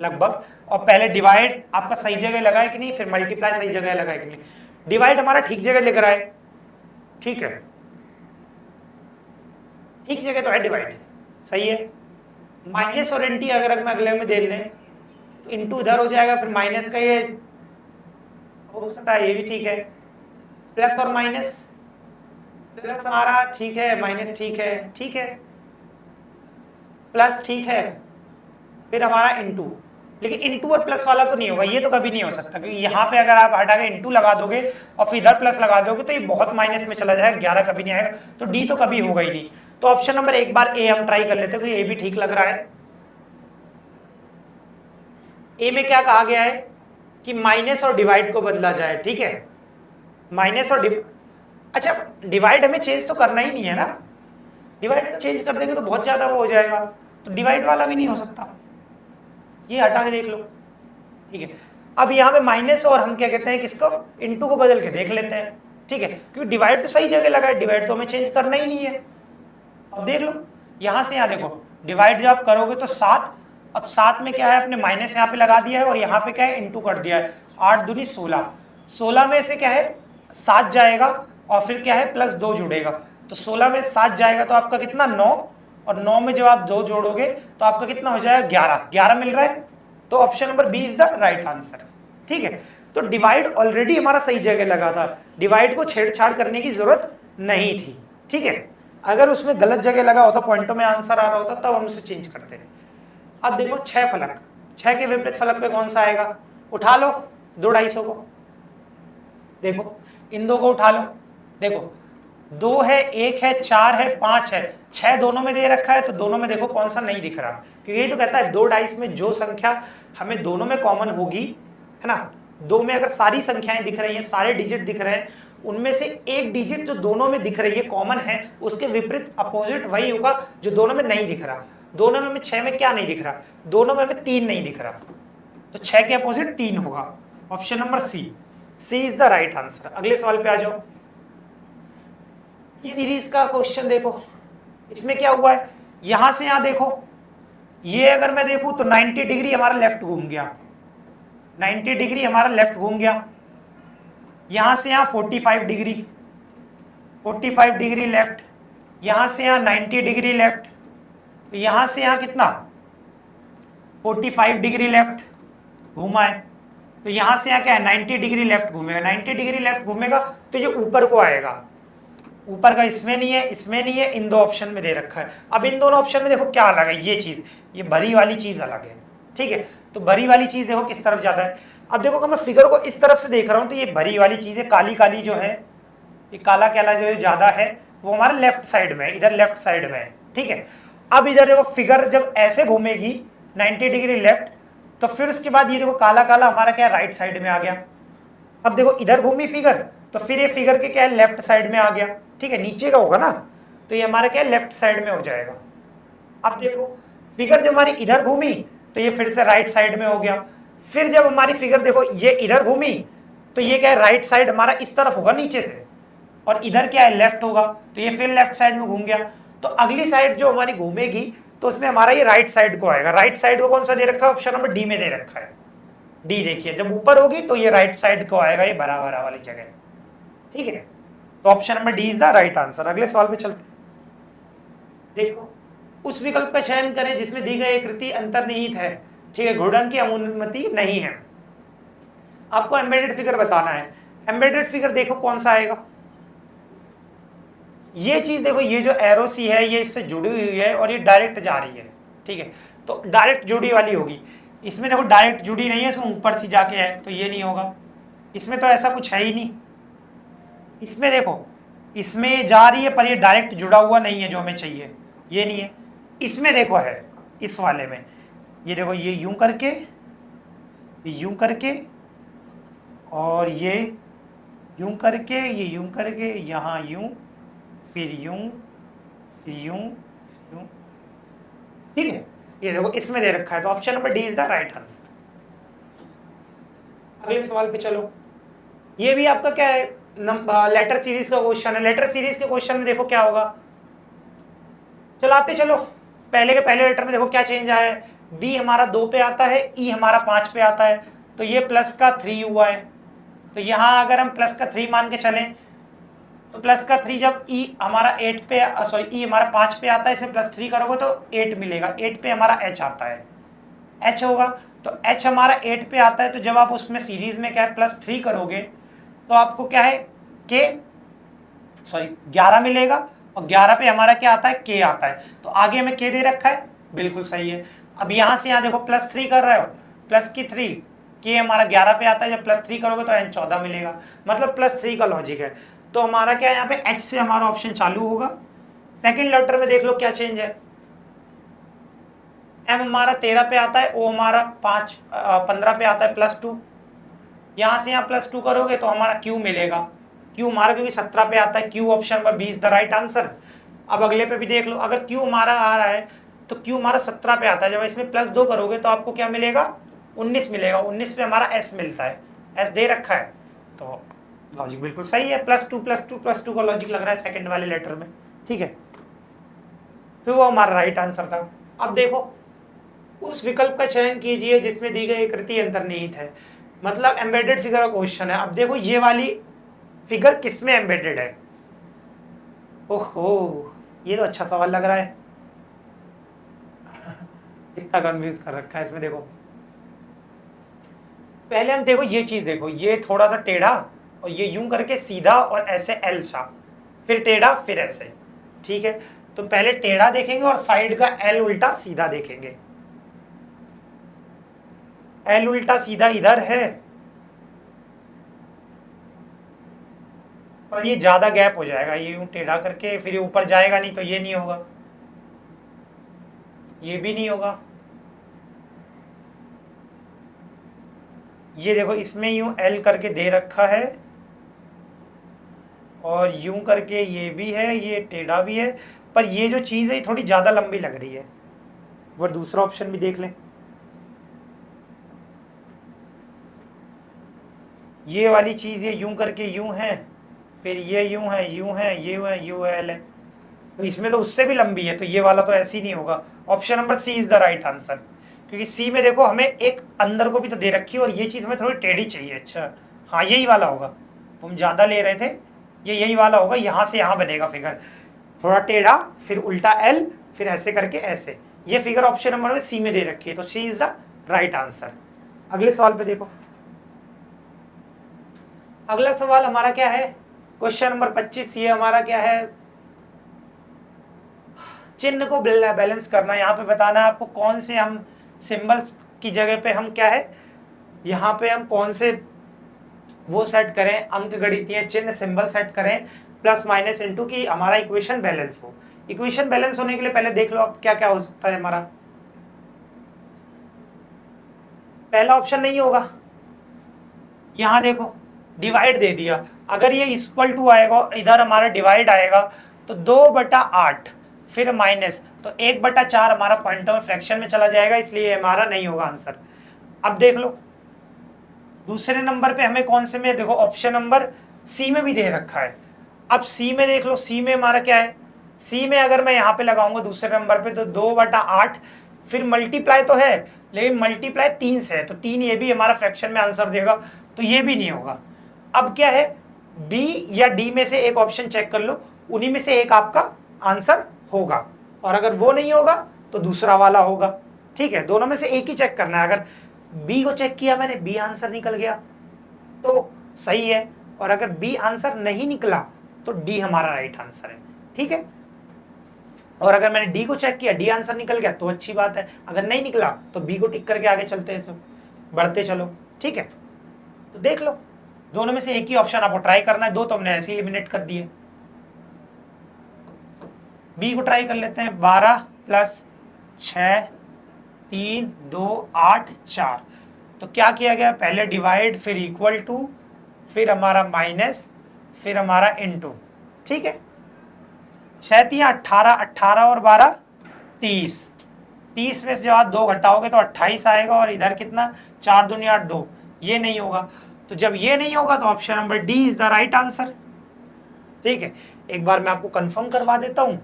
लगभग। और पहले डिवाइड आपका सही जगह लगा है कि नहीं, फिर मल्टीप्लाई सही जगह लगा है कि नहीं। डिवाइड हमारा ठीक जगह लिख रहा है, ठीक है, ठीक जगह तो है डिवाइड, सही है। माइनस और एंटी अगर मैं अगले में दे लें तो इंटू इधर हो जाएगा, फिर माइनस का ये हो सकता है, ये भी ठीक है। प्लस और माइनस, प्लस हमारा ठीक है, माइनस ठीक है, ठीक है, प्लस ठीक है, फिर हमारा इंटू, लेकिन इंटू और प्लस वाला तो नहीं होगा, ये तो कभी नहीं हो सकता, क्योंकि यहाँ पे अगर आप हटा के इंटू लगा दोगे और फिर इधर प्लस लगा दोगे तो ये बहुत माइनस में चला जाएगा, 11 कभी नहीं आएगा, तो डी तो कभी होगा ही नहीं। तो ऑप्शन नंबर एक बार ए हम ट्राई कर लेते हैं, क्योंकि ए भी ठीक लग रहा है। ए में क्या कहा गया है कि माइनस और डिवाइड को बदला जाए, ठीक है, माइनस और अच्छा डिवाइड हमें चेंज तो करना ही नहीं है ना, डिवाइड चेंज कर देंगे तो बहुत ज्यादा वो हो जाएगा, तो डिवाइड वाला भी नहीं हो सकता, ये हटा के देख लो, ठीक है। अब यहाँ पे माइनस और हम क्या कहते हैं किसको, इनटू को बदल के देख लेते हैं, ठीक है, क्योंकि डिवाइड तो सही जगह लगा है, डिवाइड तो हमें चेंज करना ही नहीं है। अब देख लो यहाँ से यहाँ देखो, डिवाइड जब आप करोगे तो 7, अब 7 में क्या है, अपने माइनस यहाँ पे लगा दिया है और यहाँ पे क्या है इनटू कर दिया है, 8 दूनी 16, 16 में से क्या है 7 जाएगा और फिर क्या है प्लस 2 जुड़ेगा, तो 16 में 7 जाएगा तो आपका कितना 9, और 9 में जब आप 2 जोड़ोगे तो आपका कितना हो जाएगा 11, 11 मिल रहा है, तो option number B is the right answer, ठीक है। तो डिवाइड ऑलरेडी हमारा सही जगह लगा था, डिवाइड को छेड़छाड़ करने की जरूरत नहीं थी, ठीक है। अगर उसमें गलत जगह लगा होता, पॉइंटों में आंसर आ रहा होता, तब हम उसे चेंज करते हैं। अब देखो 6 फलक, 6 के विपरीत फलक पे कौन सा आएगा, उठा लो 2 250 को, देखो इन दो को उठा लो, देखो 2 है, 1 है, 4 है, 5 है, 6 दोनों में दे रखा है, तो दोनों में देखो कौन सा नहीं दिख रहा, क्योंकि यही तो कहता है 2 डाइस में जो संख्या हमें दोनों में कॉमन होगी, है ना, 2 में अगर सारी संख्याएं दिख रही हैं, सारे डिजिट दिख रहे हैं, उनमें से एक डिजिट जो दोनों में दिख रही है कॉमन है, उसके विपरीत अपोजिट वही होगा जो दोनों में नहीं दिख रहा। दोनों में हमें 6 में क्या नहीं दिख रहा, दोनों में हमें 3 नहीं दिख रहा, तो 6 के अपोजिट 3 होगा, option number C, C is the right answer. अगले सवाल पे आ जाओ। सीरीज का क्वेश्चन देखो, इसमें क्या हुआ है, यहां से यहां देखो, ये अगर मैं देखूं तो 90 डिग्री हमारा लेफ्ट घूम गया, 90 डिग्री हमारा लेफ्ट घूम गया, यहां से यहां 45 डिग्री, 45 डिग्री लेफ्ट, यहां से यहां 90 डिग्री लेफ्ट, तो यहां से यहां कितना 45 डिग्री लेफ्ट घूमा है, तो यहां से यहां क्या है 90 डिग्री लेफ्ट घूमेगा, 90 डिग्री लेफ्ट घूमेगा तो ये ऊपर को आएगा, ऊपर का इसमें नहीं है, इसमें नहीं है, इन दो ऑप्शन में दे रखा है। अब इन दोनों ऑप्शन में देखो क्या अलग है, ये चीज, ये भरी वाली चीज अलग है, ठीक है। तो भरी वाली चीज देखो किस तरफ ज्यादा है। अब देखो अगर मैं फिगर को इस तरफ से देख रहा हूं तो ये भरी वाली चीज है, काली काली जो है, ये काला काला जो है ज्यादा है, वो हमारे लेफ्ट साइड में है, इधर लेफ्ट साइड में है, ठीक है। अब इधर देखो फिगर जब ऐसे घूमेगी 90 डिग्री लेफ्ट, तो फिर उसके बाद ये देखो काला काला हमारा क्या राइट साइड में आ गया। अब देखो इधर घूमी फिगर, तो फिर ये फिगर के क्या है लेफ्ट साइड में आ गया, ठीक है, नीचे का होगा ना, तो ये हमारा क्या है लेफ्ट साइड में हो जाएगा। अब देखो फिगर जब हमारी इधर घूमी तो ये फिर से राइट साइड में हो गया, फिर जब हमारी फिगर देखो ये इधर घूमी तो ये क्या है राइट साइड हमारा इस तरफ होगा नीचे से, और इधर क्या है लेफ्ट होगा, तो ये फिर लेफ्ट साइड में घूम गया। तो अगली साइड जो हमारी घूमेगी तो उसमें हमारा ये राइट साइड को आएगा। राइट साइड को कौन सा दे रखा है, ऑप्शन नंबर डी में दे रखा है, डी देखिए, जब ऊपर होगी तो ये राइट साइड को आएगा, ये भरा भरा वाली जगह, ठीक है। तो option number D is the right answer. अगले सवाल पे चलते हैं। देखो उस विकल्प का चयन करें जिसमें दी गई कृति अंतर्निहित है, ठीक है, घूर्णन की अनुमति नहीं है। आपको एम्बेडेड फिगर बताना है। एम्बेडेड फिगर देखो कौन सा आएगा, ये चीज देखो, ये जो एरो सी है ये इससे जुड़ी हुई है और ये डायरेक्ट जा रही है, ठीक है, तो डायरेक्ट जुड़ी वाली होगी। इसमें देखो डायरेक्ट जुड़ी नहीं है, इसमें ऊपर से जाके है, तो ये नहीं होगा। इसमें तो ऐसा कुछ है ही नहीं, इसमें देखो इसमें जा रही है पर ये डायरेक्ट जुड़ा हुआ नहीं है जो हमें चाहिए, ये नहीं है। इसमें देखो है, इस वाले में ये देखो, ये यूं करके, यूं करके, और ये यूं करके, ये यूं करके, यहाँ यूं, फिर यूं, फिर यूं, यूं, ठीक है। ये देखो इसमें दे रखा है, तो option number D is the right answer. अगले सवाल पे चलो। ये भी आपका क्या है, लेटर सीरीज का क्वेश्चन है। लेटर सीरीज के क्वेश्चन में देखो क्या होगा, चलाते चलो। पहले के पहले लेटर में देखो क्या चेंज आया है, बी हमारा 2 पे आता है, ई हमारा 5 पे आता है, तो ये प्लस का 3 हुआ है। तो यहाँ अगर हम प्लस का 3 मान के चलें तो प्लस का 3 जब ई हमारा 8 पे, सॉरी ई हमारा 5 पे आता है, इसमें प्लस 3 करोगे तो 8 मिलेगा, 8 पे हमारा एच आता है, एच होगा, तो एच हमारा 8 पे आता है। तो जब आप उसमें सीरीज में क्या है प्लस 3 करोगे तो आपको क्या है के, सॉरी 11 मिलेगा, और 11 पे हमारा क्या आता है के आता है, तो आगे हमें के दे रखा है, बिल्कुल सही है। अब यहाँ से यहाँ देखो प्लस 3 कर रहे हो, प्लस की 3, के हमारा 11 पे आता है, जब प्लस 3 करोगे तो एन 14 मिलेगा, मतलब प्लस 3 का लॉजिक है। तो हमारा क्या है यहाँ पे एच से हमारा ऑप्शन चालू होगा। सेकेंड लेटर में देख लो क्या चेंज है, एम हमारा 13 पे आता है, ओ हमारा 15 पे आता है, प्लस 2, यहाँ से यहाँ प्लस 2 करोगे तो हमारा क्यू मिलेगा, क्यू हमारा क्योंकि 17 पे आता है, Q option number B is the right answer. अब अगले पे भी देख लो, अगर क्यू हमारा आ रहा है तो क्यू हमारा 17 पे आता है, जब इसमें प्लस 2 करोगे तो आपको क्या मिलेगा 19 मिलेगा, 19 पे हमारा एस मिलता है, एस दे रखा है, तो लॉजिक बिल्कुल सही है, प्लस टू का लॉजिक लग रहा है सेकंड वाले लेटर में, ठीक है, तो वो हमारा राइट आंसर था। अब देखो उस विकल्प का चयन कीजिए जिसमें दी गई कृति अंतर्निहित है, मतलब एम्बेडेड फिगर का क्वेश्चन है। अब देखो ये वाली फिगर किसमें एम्बेडेड है, ओहो ये तो अच्छा सवाल लग रहा है, कितना कंफ्यूज कर रखा है इसमें। देखो पहले हम देखो ये चीज देखो, ये थोड़ा सा टेढ़ा और ये यूं करके सीधा और ऐसे एल सा, फिर टेढ़ा फिर ऐसे, ठीक है। तो पहले टेढ़ा देखेंगे और साइड का एल उल्टा सीधा देखेंगे, एल उल्टा सीधा इधर है और ये ज्यादा गैप हो जाएगा, ये यूं टेढ़ा करके फिर ये ऊपर जाएगा नहीं, तो ये नहीं होगा, ये भी नहीं होगा। ये देखो इसमें यूं एल करके दे रखा है और यूं करके ये भी है, ये टेढ़ा भी है, पर ये जो चीज़ है ये थोड़ी ज़्यादा लंबी लग रही है। वो दूसरा ऑप्शन भी देख लें, ये वाली चीज़ ये यूं करके यूं है, फिर ये यूं है, यूं है, ये यूं है, यू एल है, तो इसमें तो उससे भी लंबी है, तो ये वाला तो ऐसे ही नहीं होगा। Option number C is the right answer, क्योंकि सी में देखो हमें एक अंदर को भी तो दे रखी है और ये चीज़ हमें थोड़ी टेढ़ी चाहिए। अच्छा हाँ यही वाला होगा, तुम ज़्यादा ले रहे थे, ये यही वाला होगा, यहाँ से यहाँ बनेगा फिगर, थोड़ा टेढ़ा, फिर उल्टा एल, फिर ऐसे करके ऐसे, ये फिगर ऑप्शन नंबर में सी में दे रखी है, तो सी इज द राइट आंसर। अगले सवाल पे देखो, अगला सवाल हमारा क्या है, क्वेश्चन नंबर 25, ये हमारा क्या है, चिन्ह को बैलेंस करना। यहाँ पे बताना है आपको कौन से हम सिंबल्स की जगह पे हम क्या है, यहाँ पे हम कौन से वो सेट करें, अंक गणितीय चिन्ह सिंबल सेट करें प्लस माइनस इनटू की हमारा इक्वेशन बैलेंस हो। इक्वेशन बैलेंस होने के लिए पहले देख लो आप क्या क्या हो सकता है हमारा। पहला ऑप्शन नहीं होगा, यहाँ देखो डिवाइड दे दिया, अगर ये इक्वल टू आएगा इधर हमारा डिवाइड आएगा तो 2/8 फिर माइनस, तो 1/4 हमारा पॉइंट में फ्रैक्शन में चला जाएगा, इसलिए हमारा नहीं होगा आंसर। अब देख लो दूसरे नंबर पे हमें कौन से में, देखो ऑप्शन नंबर सी में भी दे रखा है। अब सी में देख लो, सी में हमारा क्या है, सी में अगर मैं यहाँ पे लगाऊंगा दूसरे नंबर पे तो 2/8 फिर मल्टीप्लाई तो है, लेकिन मल्टीप्लाई 3 से है, तो 3 ये भी हमारा फ्रैक्शन में आंसर देगा, तो ये भी नहीं होगा। अब क्या है, बी या डी में से एक ऑप्शन चेक कर लो, उन्हीं में से एक आपका आंसर होगा, और अगर वो नहीं होगा तो दूसरा वाला होगा। ठीक है, दोनों में से एक ही चेक करना है। अगर बी को चेक किया मैंने, बी आंसर निकल गया तो सही है, और अगर बी आंसर नहीं निकला तो डी हमारा राइट आंसर है। ठीक है, और अगर मैंने डी को चेक किया, डी आंसर निकल गया तो अच्छी बात है, अगर नहीं निकला तो बी को टिक करके आगे चलते हैं, तो बढ़ते चलो। ठीक है, तो देख लो दोनों में से एक ही ऑप्शन आपको ट्राई करना है, दो तो हमने ऐसे ही एलिमिनेट कर दिए। बी को ट्राई कर लेते हैं, 12 + 6 3 2 8 4, तो क्या किया गया, पहले डिवाइड फिर इक्वल टू फिर हमारा माइनस फिर हमारा इनटू। ठीक है, 6 3 18, 18 और 12 30, 30 में से जब आप 2 घटाओगे तो 28 आएगा, और इधर कितना 4 दूनी 8 2, ये नहीं होगा। तो जब ये नहीं होगा तो option number D is the right answer. ठीक है, एक बार मैं आपको कंफर्म करवा देता हूं,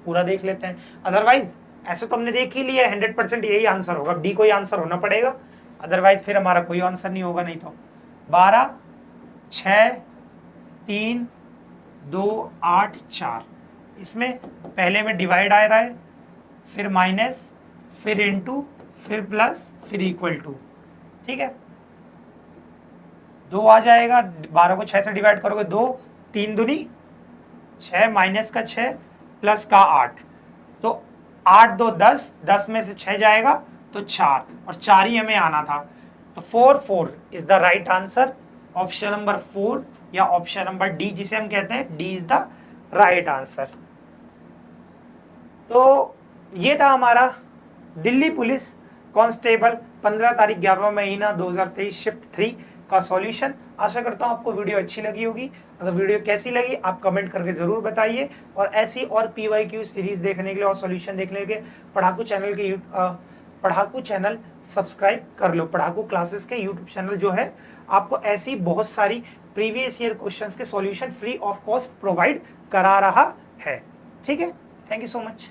पूरा देख लेते हैं, अदरवाइज ऐसे तो हमने देख ही लिया 100% यही आंसर होगा, डी को ही आंसर होना पड़ेगा, अदरवाइज फिर हमारा कोई आंसर नहीं होगा। नहीं तो 12 6 3 2 8 4, इसमें पहले में डिवाइड आ रहा है, फिर माइनस फिर इनटू फिर प्लस फिर इक्वल टू। ठीक है, 2 आ जाएगा, 12 को 6 से डिवाइड करोगे 2, 3 दूनी 6 माइनस का 6 प्लस का 8, तो 8 2 10, 10 में से 6 जाएगा तो 4, और 4 ही हमें आना था, तो 4 is the right answer. Option number 4 या ऑप्शन नंबर डी जिसे हम कहते हैं, D is the right answer. तो ये था हमारा दिल्ली पुलिस कांस्टेबल 15 तारीख 11वां महीना 2023 शिफ्ट 3 का सॉल्यूशन। आशा करता हूँ आपको वीडियो अच्छी लगी होगी, अगर वीडियो कैसी लगी आप कमेंट करके ज़रूर बताइए, और ऐसी और PYQ सीरीज़ देखने के लिए और सॉल्यूशन देखने के लिए पढ़ाकू चैनल सब्सक्राइब कर लो। पढ़ाकू क्लासेस के यूट्यूब चैनल जो है आपको ऐसी बहुत सारी प्रीवियस ईयर क्वेश्चंस के solution free of cost provide करा रहा है। ठीक है, थैंक यू सो मच।